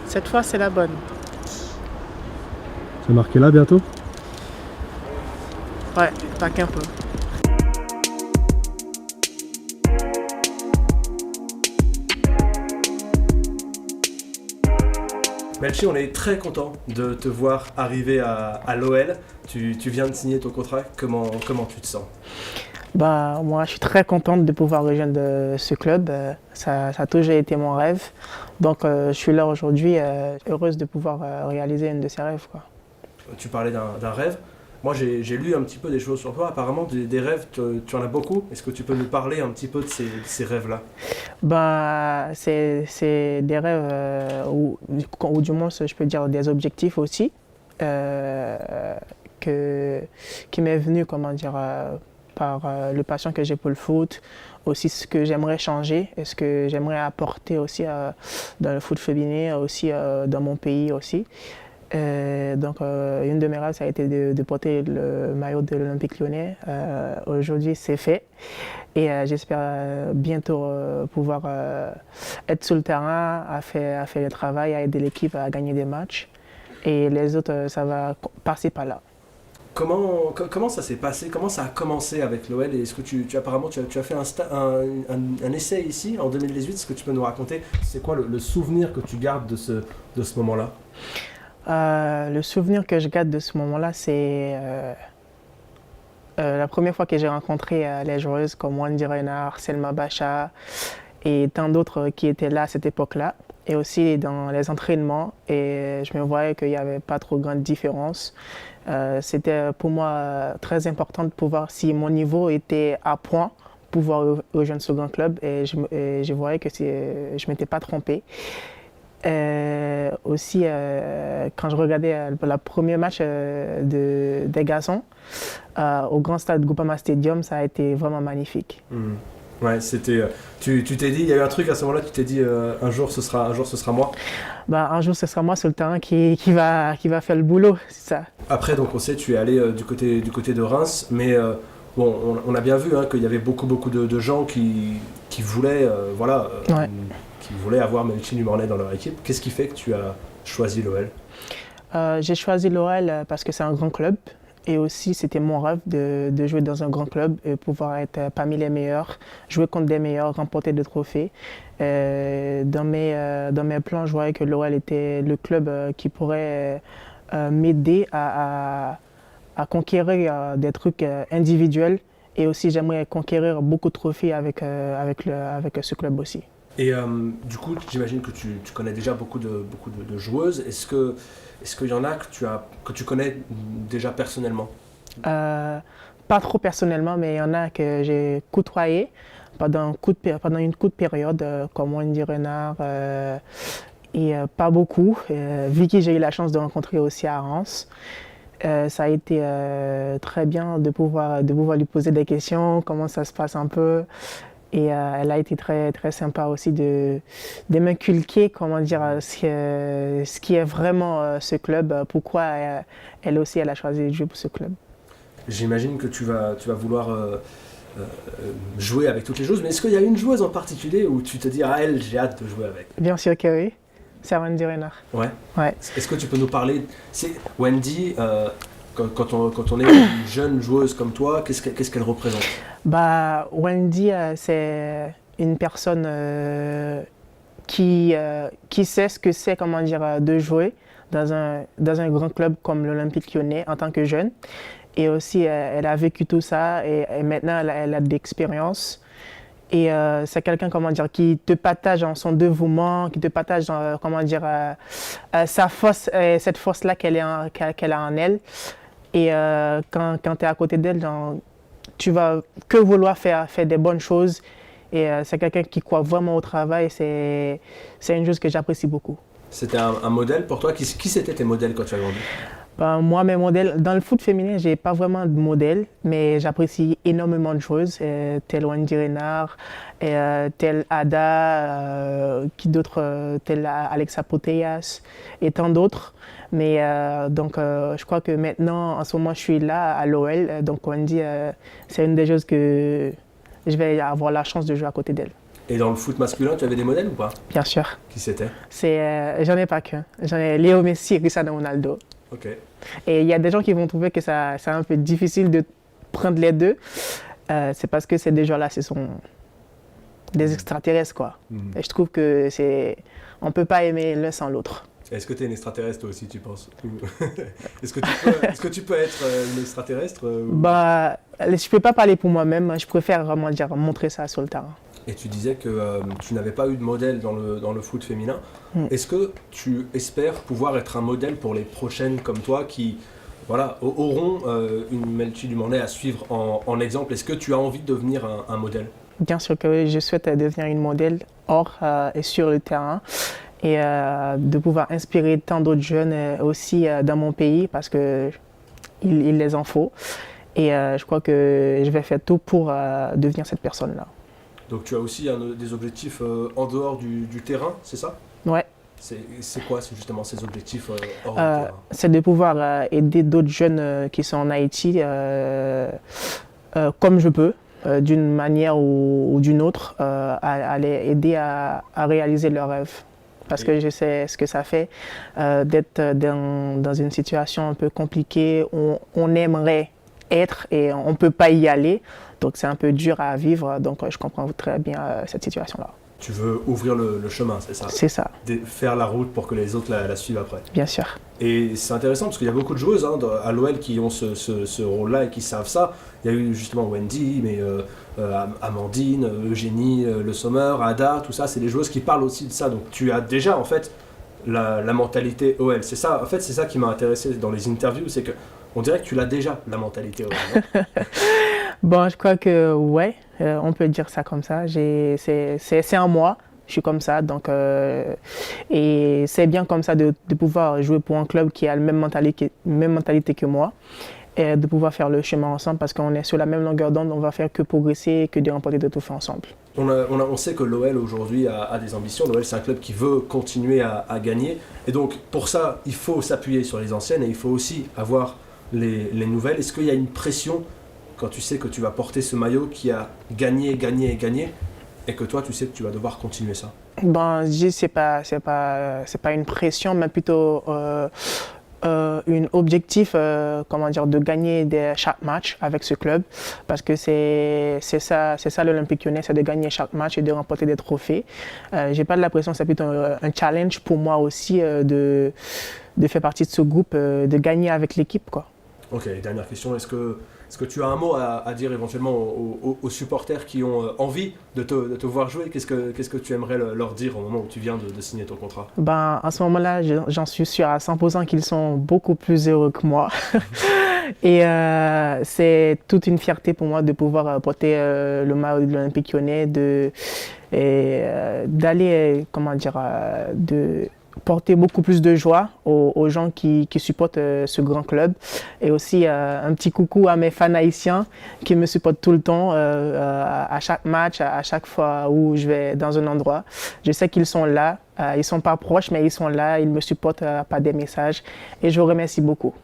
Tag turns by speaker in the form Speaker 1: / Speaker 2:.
Speaker 1: Cette fois, c'est la bonne.
Speaker 2: C'est marqué là bientôt?
Speaker 1: Ouais, pas qu'un peu.
Speaker 3: Melchi, on est très content de te voir arriver à l'OL. Tu viens de signer ton contrat. Comment tu te sens?
Speaker 1: Bah, moi, je suis très contente de pouvoir rejoindre ce club. Ça a toujours été mon rêve. Donc, je suis là aujourd'hui, heureuse de pouvoir réaliser une de ces rêves, quoi.
Speaker 3: Tu parlais d'un rêve. Moi, j'ai lu un petit peu des choses sur toi. Apparemment, des rêves, tu en as beaucoup. Est-ce que tu peux nous parler un petit peu de ces rêves-là?
Speaker 1: Bah, c'est des rêves, ou du moins, je peux dire des objectifs aussi, qui m'est venu, comment dire, par le passion que j'ai pour le foot, aussi ce que j'aimerais changer et ce que j'aimerais apporter aussi dans le foot féminin, aussi dans mon pays aussi. Donc, une de mes rêves, ça a été de porter le maillot de l'Olympique Lyonnais. Aujourd'hui, c'est fait. Et j'espère bientôt pouvoir être sur le terrain, à faire le travail, à aider l'équipe à gagner des matchs. Et les autres, ça va passer par là.
Speaker 3: Comment ça s'est passé? Comment ça a commencé avec l'OL? Et est-ce que apparemment tu as fait un essai ici en 2018? Est-ce que tu peux nous raconter? C'est quoi le souvenir que tu gardes de ce moment-là?
Speaker 1: Le souvenir que je garde de ce moment-là, c'est la première fois que j'ai rencontré les joueuses comme Wendy Renard, Selma Bacha et tant d'autres qui étaient là à cette époque-là. Et aussi dans les entraînements, et je me voyais qu'il n'y avait pas trop grande différence. C'était pour moi très important de pouvoir, si mon niveau était à point, pouvoir rejoindre ce grand club. Et je voyais que je ne m'étais pas trompée. Aussi, quand je regardais le premier match des garçons au grand stade Groupama Stadium, ça a été vraiment magnifique.
Speaker 3: Ouais, c'était. Tu t'es dit, il y a eu un truc à ce moment-là, tu t'es dit un jour ce sera moi.
Speaker 1: Bah, un jour, ce sera moi sur le terrain qui va faire le boulot, c'est ça.
Speaker 3: Après, donc on sait, tu es allé du côté de Reims, mais bon, on a bien vu qu'il y avait beaucoup de gens qui voulaient,
Speaker 1: Ouais.
Speaker 3: qui voulaient avoir Melchi Numornay dans leur équipe. Qu'est-ce qui fait que tu as choisi l'OL?
Speaker 1: J'ai choisi l'OL parce que c'est un grand club. Et aussi, c'était mon rêve de jouer dans un grand club et pouvoir être parmi les meilleurs, jouer contre des meilleurs, remporter des trophées. Dans mes plans, je voyais que l'OL était le club qui pourrait m'aider à conquérir des trucs individuels. Et aussi, j'aimerais conquérir beaucoup de trophées avec ce club aussi.
Speaker 3: Et du coup, j'imagine que tu connais déjà beaucoup de joueuses. Est-ce qu'il y en a que tu connais déjà personnellement?
Speaker 1: Pas trop personnellement, mais il y en a que j'ai côtoyé pendant une courte période, comme Wendy Renard, et pas beaucoup. Vicky, j'ai eu la chance de rencontrer aussi à Reims. Ça a été très bien de pouvoir lui poser des questions, comment ça se passe un peu. Et elle a été très, très sympa aussi de m'inculquer, comment dire, ce qui est vraiment ce club, pourquoi elle aussi elle a choisi de jouer pour ce club.
Speaker 3: J'imagine que tu vas vouloir jouer avec toutes les joueuses, mais est-ce qu'il y a une joueuse en particulier où tu te dis, ah elle, j'ai hâte de jouer avec?
Speaker 1: Bien sûr que oui, c'est Wendy Renard.
Speaker 3: Ouais.
Speaker 1: Ouais.
Speaker 3: Est-ce que tu peux nous parler? C'est Wendy, quand on est une jeune joueuse comme toi, qu'est-ce qu'elle représente?
Speaker 1: Bah, Wendy, c'est une personne qui sait ce que c'est, comment dire, de jouer dans un grand club comme l'Olympique Lyonnais en tant que jeune. Et aussi, elle a vécu tout ça et maintenant, elle a de l'expérience. Et c'est quelqu'un, comment dire, qui te partage en son dévouement, qui te partage, comment dire, sa force, cette force-là qu'elle a en elle. Et quand tu es à côté d'elle, tu vas que vouloir faire des bonnes choses. Et c'est quelqu'un qui croit vraiment au travail. C'est une chose que j'apprécie beaucoup.
Speaker 3: C'était un modèle pour toi? Qui c'était tes modèles quand tu as grandi?
Speaker 1: Ben, moi, mes modèles, dans le foot féminin, j'ai pas vraiment de modèle, mais j'apprécie énormément de choses, tel Wendy Renard, tel Ada, qui d'autres, tel Alexa Putellas et tant d'autres. Mais donc, je crois que maintenant, en ce moment, je suis là à l'OL. Donc, Wendy, c'est une des choses que je vais avoir la chance de jouer à côté d'elle.
Speaker 3: Et dans le foot masculin, tu avais des modèles ou pas?
Speaker 1: Bien sûr.
Speaker 3: Qui c'était?
Speaker 1: J'en ai pas qu'un. J'en ai Léo Messi et Cristiano Ronaldo.
Speaker 3: Ok.
Speaker 1: Et il y a des gens qui vont trouver que c'est un peu difficile de prendre les deux. C'est parce que ces deux gens-là, ce sont des extraterrestres, quoi. Et je trouve que on peut pas aimer l'un sans l'autre.
Speaker 3: Est-ce que tu es une extraterrestre toi aussi, tu penses? Est-ce que tu peux être une extraterrestre
Speaker 1: Bah, je peux pas parler pour moi-même. Je préfère vraiment dire montrer ça sur le terrain.
Speaker 3: Et tu disais que tu n'avais pas eu de modèle dans le foot féminin. Est-ce que tu espères pouvoir être un modèle pour les prochaines comme toi qui voilà, auront une Melchi Dumornay à suivre en exemple? Est-ce que tu as envie de devenir un modèle?
Speaker 1: Bien sûr que je souhaite devenir une modèle hors et sur le terrain et de pouvoir inspirer tant d'autres jeunes aussi dans mon pays parce qu'il les en faut. Et je crois que je vais faire tout pour devenir cette personne-là.
Speaker 3: Donc tu as aussi des objectifs en dehors du terrain, c'est ça?
Speaker 1: Ouais.
Speaker 3: C'est quoi justement ces objectifs hors du terrain?
Speaker 1: C'est de pouvoir aider d'autres jeunes qui sont en Haïti comme je peux. D'une manière ou d'une autre, à les aider à réaliser leurs rêves. Parce que je sais ce que ça fait d'être dans une situation un peu compliquée où on aimerait être et on ne peut pas y aller. Donc c'est un peu dur à vivre. Donc je comprends très bien cette situation-là.
Speaker 3: Tu veux ouvrir le chemin, c'est ça?
Speaker 1: C'est ça.
Speaker 3: Faire la route pour que les autres la suivent après.
Speaker 1: Bien sûr.
Speaker 3: Et c'est intéressant parce qu'il y a beaucoup de joueuses à l'OL qui ont ce rôle-là et qui savent ça. Il y a eu justement Wendy, mais Amandine, Eugénie, Le Sommer, Ada, tout ça, c'est des joueuses qui parlent aussi de ça. Donc tu as déjà en fait la mentalité OL. C'est ça, en fait, c'est ça qui m'a intéressé dans les interviews, c'est que on dirait que tu l'as déjà, la mentalité OL.
Speaker 1: Bon, je crois que ouais, on peut dire ça comme ça. C'est en moi. Je suis comme ça, donc et c'est bien comme ça de pouvoir jouer pour un club qui a la même mentalité que moi et de pouvoir faire le chemin ensemble parce qu'on est sur la même longueur d'onde, on va faire que progresser, que de remporter des trophées ensemble.
Speaker 3: On sait que l'OL aujourd'hui a des ambitions. L'OL c'est un club qui veut continuer à gagner et donc pour ça il faut s'appuyer sur les anciennes et il faut aussi avoir les nouvelles. Est-ce qu'il y a une pression quand tu sais que tu vas porter ce maillot qui a gagné et que toi tu sais que tu vas devoir continuer ça?
Speaker 1: Bon, je dis c'est pas une pression, mais plutôt un objectif, comment dire, de gagner chaque match avec ce club, parce que c'est ça l'Olympique Lyonnais, c'est de gagner chaque match et de remporter des trophées. J'ai pas de la pression, c'est plutôt un challenge pour moi aussi de faire partie de ce groupe, de gagner avec l'équipe, quoi.
Speaker 3: Ok, dernière question, est-ce que tu as un mot à dire éventuellement aux supporters qui ont envie de te voir jouer? Qu'est-ce que tu aimerais leur dire au moment où tu viens de signer ton contrat?
Speaker 1: Ben, à ce moment-là, j'en suis sûr à 100% qu'ils sont beaucoup plus heureux que moi. Et c'est toute une fierté pour moi de pouvoir porter le maillot de l'Olympique Lyonnais, d'aller, comment dire, de porter beaucoup plus de joie aux gens qui supportent ce grand club et aussi un petit coucou à mes fans haïtiens qui me supportent tout le temps à chaque match, à chaque fois où je vais dans un endroit. Je sais qu'ils sont là, ils ne sont pas proches mais ils sont là, ils me supportent par des messages et je vous remercie beaucoup.